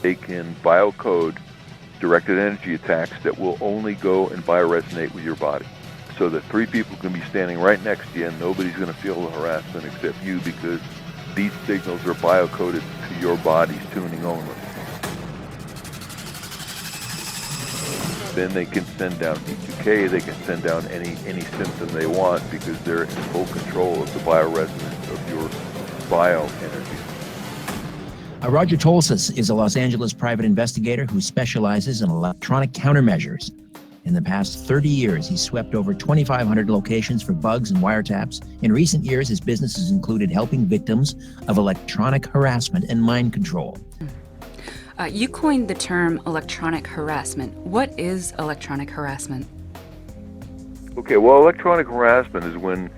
they can biocode directed energy attacks that will only go and bioresonate with your body. So that three people can be standing right next to you and nobody's going to feel the harassment except you, because these signals are biocoded to your body's tuning only. Then they can send down V2K, they can send down any symptom they want, because they're in full control of the bioresonance of your bioenergy. Roger Tolces is a Los Angeles private investigator who specializes in electronic countermeasures. In the past 30 years, he's swept over 2,500 locations for bugs and wiretaps. In recent years, his business has included helping victims of electronic harassment and mind control. You coined the term electronic harassment. What is electronic harassment? Okay, well, electronic harassment is when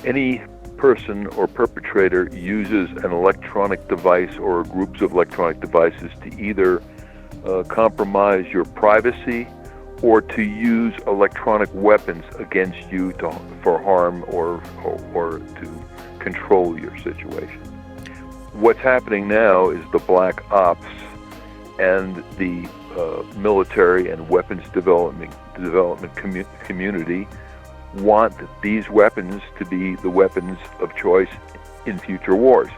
any person or perpetrator uses an electronic device or groups of electronic devices to either compromise your privacy or to use electronic weapons against you for harm or to control your situation. What's happening now is the black ops and the military and weapons development community want these weapons to be the weapons of choice in future wars.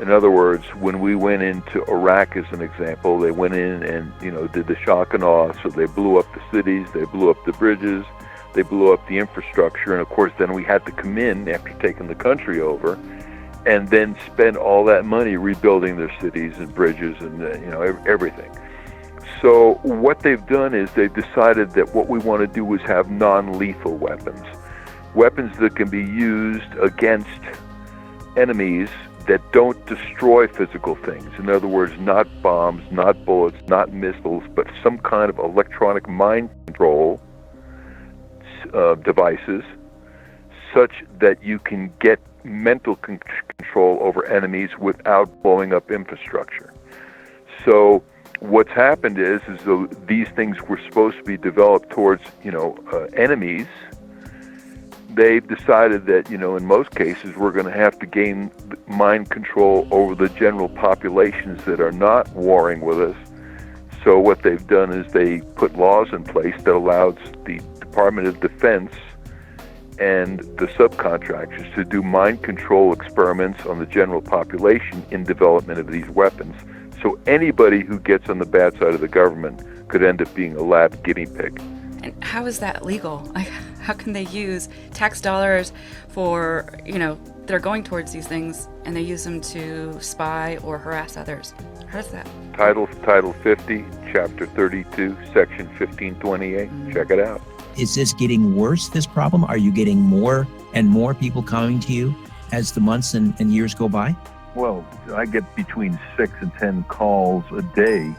In other words, when we went into Iraq, as an example, they went in and, did the shock and awe. So they blew up the cities, they blew up the bridges, they blew up the infrastructure. And of course, then we had to come in after taking the country over and then spend all that money rebuilding their cities and bridges and, everything. So what they've done is they've decided that what we want to do is have non-lethal weapons. Weapons that can be used against enemies that don't destroy physical things. In other words, not bombs, not bullets, not missiles, but some kind of electronic mind control devices, such that you can get mental control over enemies without blowing up infrastructure. So what's happened is these things were supposed to be developed towards, enemies. They've decided that, in most cases, we're going to have to gain mind control over the general populations that are not warring with us. So what they've done is they put laws in place that allows the Department of Defense and the subcontractors to do mind control experiments on the general population in development of these weapons. So anybody who gets on the bad side of the government could end up being a lab guinea pig. And how is that legal? How can they use tax dollars for, they're going towards these things and they use them to spy or harass others? How does that? Title 50, Chapter 32, Section 1528. Check it out. Is this getting worse, this problem? Are you getting more and more people coming to you as the months and years go by? Well, I get between 6 and 10 calls a day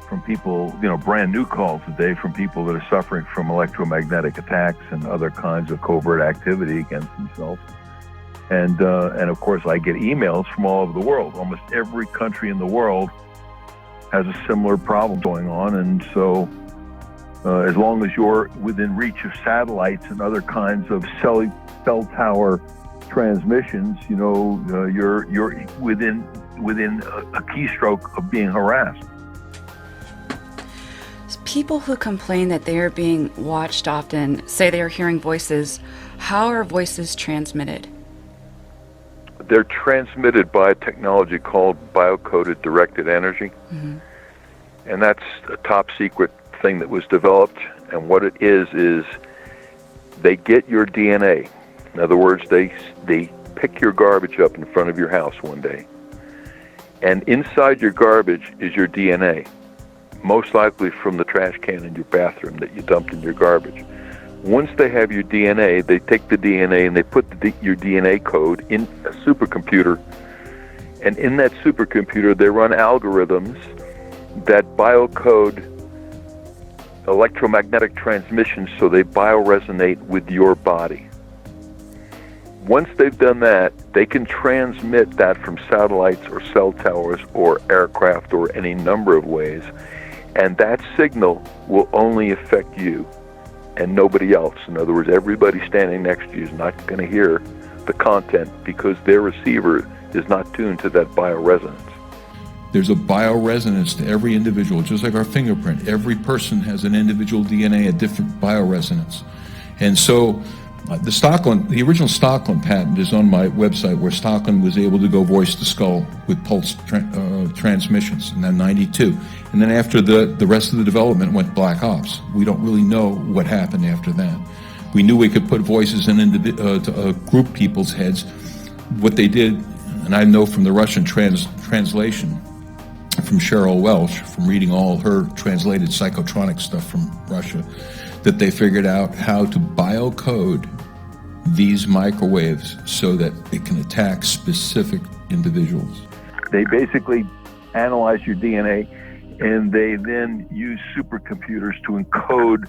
from people, brand new calls a day from people that are suffering from electromagnetic attacks and other kinds of covert activity against themselves. And of course, I get emails from all over the world. Almost every country in the world has a similar problem going on. And so as long as you're within reach of satellites and other kinds of cell tower transmissions, you're within a keystroke of being harassed. People who complain that they are being watched often say they are hearing voices. How are voices transmitted? They're transmitted by a technology called biocoded directed energy. Mm-hmm. And that's a top secret thing that was developed. And what it is they get your DNA. In other words, they pick your garbage up in front of your house one day. And inside your garbage is your DNA, most likely from the trash can in your bathroom that you dumped in your garbage. Once they have your DNA, they take the DNA and they put your DNA code in a supercomputer. And in that supercomputer, they run algorithms that biocode electromagnetic transmissions so they bioresonate with your body. Once they've done that, they can transmit that from satellites or cell towers or aircraft or any number of ways. And that signal will only affect you and nobody else. In other words, everybody standing next to you is not going to hear the content because their receiver is not tuned to that bioresonance. There's a bioresonance to every individual, just like our fingerprint. Every person has an individual DNA, a different bioresonance. And so the original Stockland patent is on my website, where Stockland was able to go voice to skull with pulse transmissions in 92. And then after the rest of the development went black ops. We don't really know what happened after that. We knew we could put voices in to group people's heads. What they did, and I know from the Russian translation from Cheryl Welsh, from reading all her translated psychotronic stuff from Russia, that they figured out how to biocode these microwaves so that it can attack specific individuals. They basically analyze your DNA, and they then use supercomputers to encode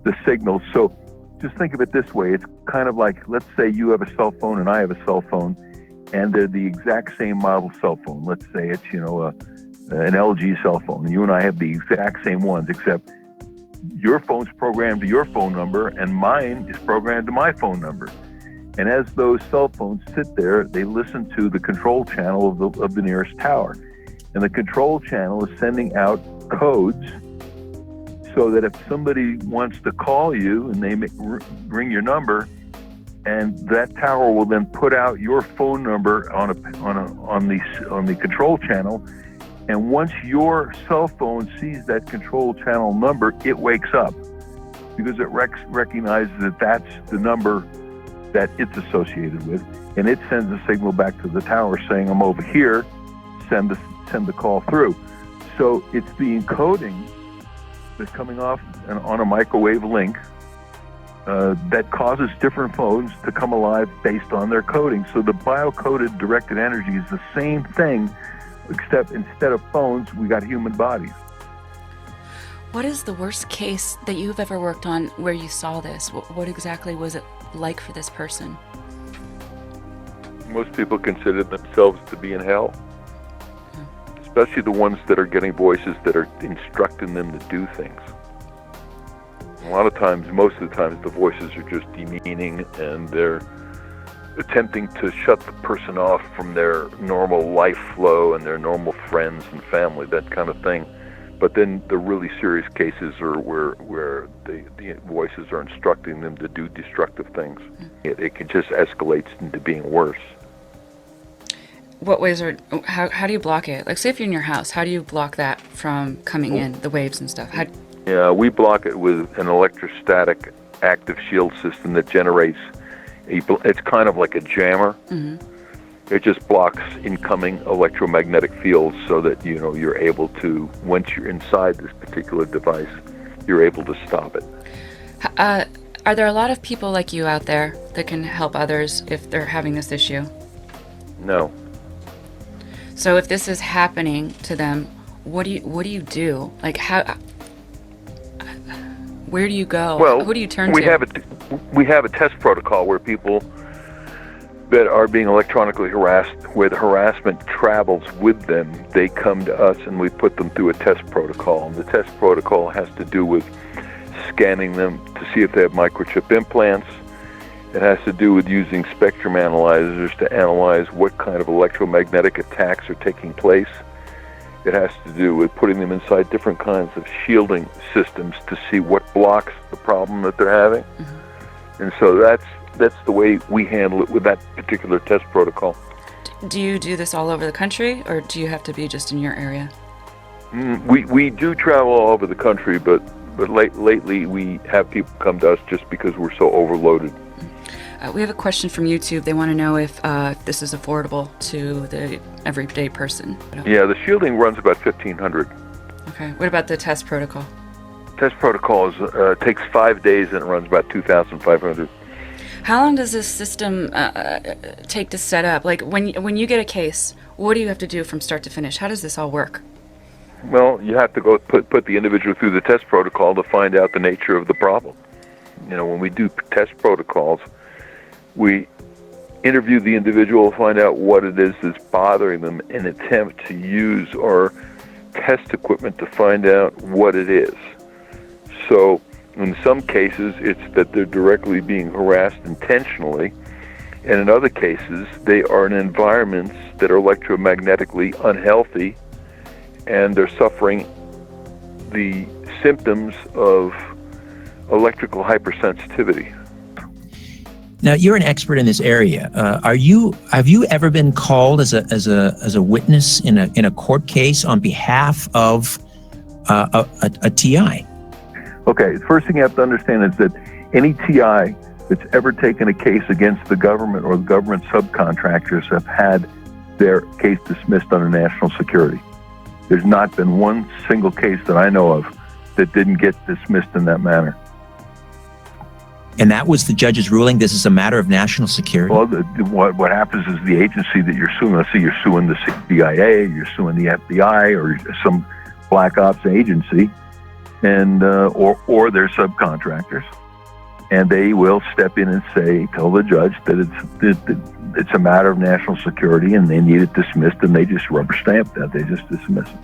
the signals. So just think of it this way. It's kind of like, let's say you have a cell phone and I have a cell phone, and they're the exact same model cell phone. Let's say it's, an LG cell phone, and you and I have the exact same ones, except your phone's programmed to your phone number and mine is programmed to my phone number. And as those cell phones sit there, they listen to the control channel of the nearest tower. And the control channel is sending out codes so that if somebody wants to call you and they ring your number, and that tower will then put out your phone number on the control channel. And once your cell phone sees that control channel number, it wakes up because it recognizes that that's the number that it's associated with, and it sends a signal back to the tower saying, "I'm over here. Send the call through." So it's the encoding that's coming off on a microwave link that causes different phones to come alive based on their coding. So the biocoded directed energy is the same thing, except instead of phones, we got human bodies. What is the worst case that you've ever worked on where you saw this? What exactly was it like for this person? Most people consider themselves to be in hell, especially the ones that are getting voices that are instructing them to do things. A lot of times, most of the times, the voices are just demeaning, and they're attempting to shut the person off from their normal life flow and their normal friends and family, that kind of thing. But then the really serious cases are where the voices are instructing them to do destructive things. It can just escalate into being worse. What ways how do you block it? Like, say if you're in your house, how do you block that from coming in, the waves and stuff? Yeah, we block it with an electrostatic active shield system that generates it's kind of like a jammer. Mm-hmm. It just blocks incoming electromagnetic fields so that, you're able to, once you're inside this particular device, you're able to stop it. Are there a lot of people like you out there that can help others if they're having this issue? No. So if this is happening to them, what do you do? Like, where do you go? Well, who do you turn to? We have a test protocol where people that are being electronically harassed, where the harassment travels with them, they come to us and we put them through a test protocol. And the test protocol has to do with scanning them to see if they have microchip implants. It has to do with using spectrum analyzers to analyze what kind of electromagnetic attacks are taking place. It has to do with putting them inside different kinds of shielding systems to see what blocks the problem that they're having. Mm-hmm. And so that's the way we handle it with that particular test protocol. Do you do this all over the country, or do you have to be just in your area? We do travel all over the country, but lately we have people come to us just because we're so overloaded. We have a question from YouTube. They want to know if this is affordable to the everyday person. Yeah, the shielding runs about $1,500. Okay. What about the test protocol? Test protocol takes 5 days and it runs about $2,500. How long does this system take to set up? Like, when you get a case, what do you have to do from start to finish? How does this all work? Well, you have to go put the individual through the test protocol to find out the nature of the problem. When we do test protocols, we interview the individual, find out what it is that's bothering them, and attempt to use our test equipment to find out what it is. So in some cases, it's that they're directly being harassed intentionally, and in other cases, they are in environments that are electromagnetically unhealthy, and they're suffering the symptoms of electrical hypersensitivity. Now, you're an expert in this area. Have you ever been called as a witness in a court case on behalf of a TI? Okay, the first thing you have to understand is that any TI that's ever taken a case against the government or the government subcontractors have had their case dismissed under national security. There's not been one single case that I know of that didn't get dismissed in that manner. And that was the judge's ruling? This is a matter of national security? Well, what happens is the agency that you're suing, let's say you're suing the CIA, you're suing the FBI, or some black ops agency, and or their subcontractors, and they will step in and tell the judge that it's a matter of national security and they need it dismissed, and they just rubber stamp that. They just dismiss it.